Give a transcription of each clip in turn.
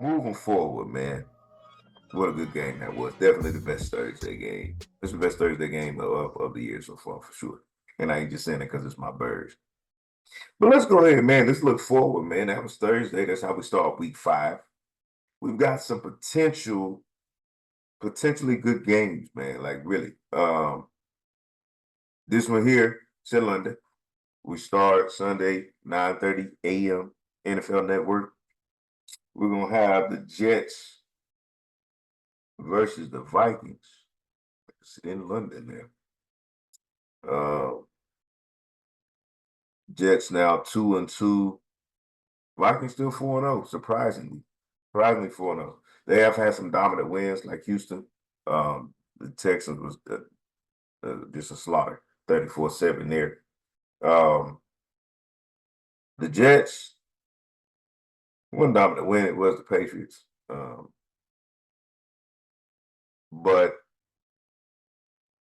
moving forward, man. What a good game that was. Definitely the best Thursday game. It's the best Thursday game of the year so far, for sure. And I ain't just saying it because it's my birds. But let's go ahead, man. Let's look forward, man. That was Thursday. That's how we start week 5. We've got some potentially good games, man. Like really. This one here, it's in London. We start Sunday, 9:30 a.m. NFL Network. We're gonna have the Jets versus the Vikings. It's in London there. Jets now 2-2. Vikings still 4-0, surprisingly. Surprisingly 4-0. They have had some dominant wins like Houston. The Texans was just a slaughter, 34-7 there. The Jets, one dominant win, it was the Patriots. But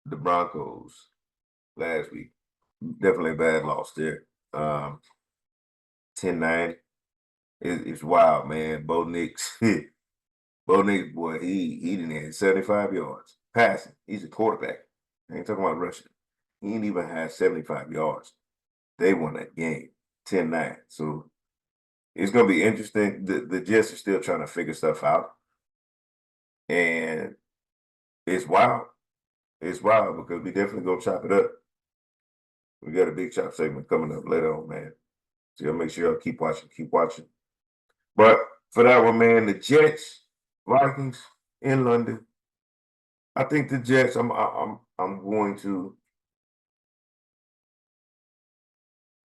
the Broncos last week, definitely a bad loss there. 10-9. It's wild, man. Bo Nix, Bo Nix, boy, he didn't have 75 yards passing. He's a quarterback. I ain't talking about rushing. He ain't even had 75 yards. They won that game, 10-9. So it's gonna be interesting. The Jets are still trying to figure stuff out. And it's wild. It's wild because we definitely gonna chop it up. We got a big chop segment coming up later on, man. So y'all make sure y'all keep watching, keep watching. But for that one, man, the Jets, Vikings in London. I think the Jets. I'm going to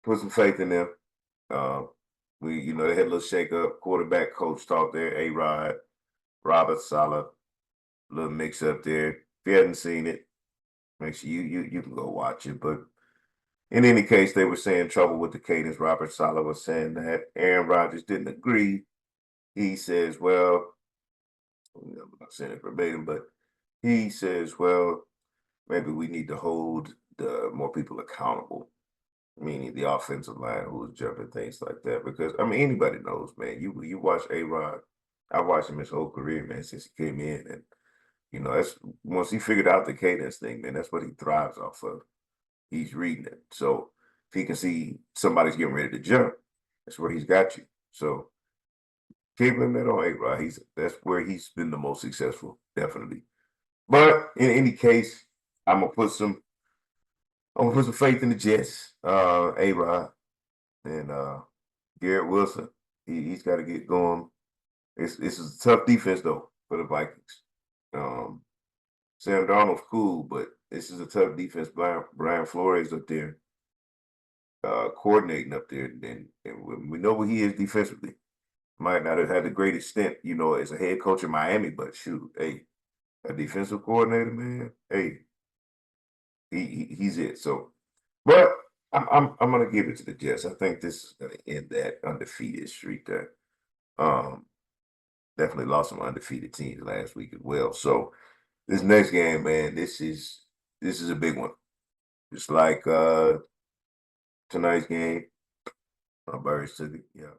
put some faith in them. They had a little shake up. Quarterback coach talk there. A-Rod, Robert Saleh, little mix up there. If you haven't seen it, make sure you can go watch it. But in any case, they were saying trouble with the cadence. Robert Saleh was saying that Aaron Rodgers didn't agree. He says, well, I'm not saying it verbatim, but he says, well, maybe we need to hold the more people accountable, meaning the offensive line who was jumping, things like that. Because I mean, anybody knows, man. You watch A-Rod. I watched him his whole career, man, since he came in, and that's once he figured out the cadence thing, man. That's what he thrives off of. He's reading it, so if he can see somebody's getting ready to jump, that's where he's got you. So keep him that on A-Rod. That's where he's been the most successful, definitely. But in any case, I'm gonna put some faith in the Jets, A-Rod, and Garrett Wilson. He's got to get going. This is a tough defense though for the Vikings. Sam Darnold's cool, but this is a tough defense. Brian Flores up there, coordinating up there, and we know what he is defensively. Might not have had the greatest stint, as a head coach in Miami, but shoot, hey, a defensive coordinator, man, hey, he's it. So, but I'm gonna give it to the Jets. I think this is gonna end that undefeated streak there. Um, Definitely lost some undefeated teams last week as well. So this next game, man, this is a big one. Just like tonight's game, my birds took it. Yeah.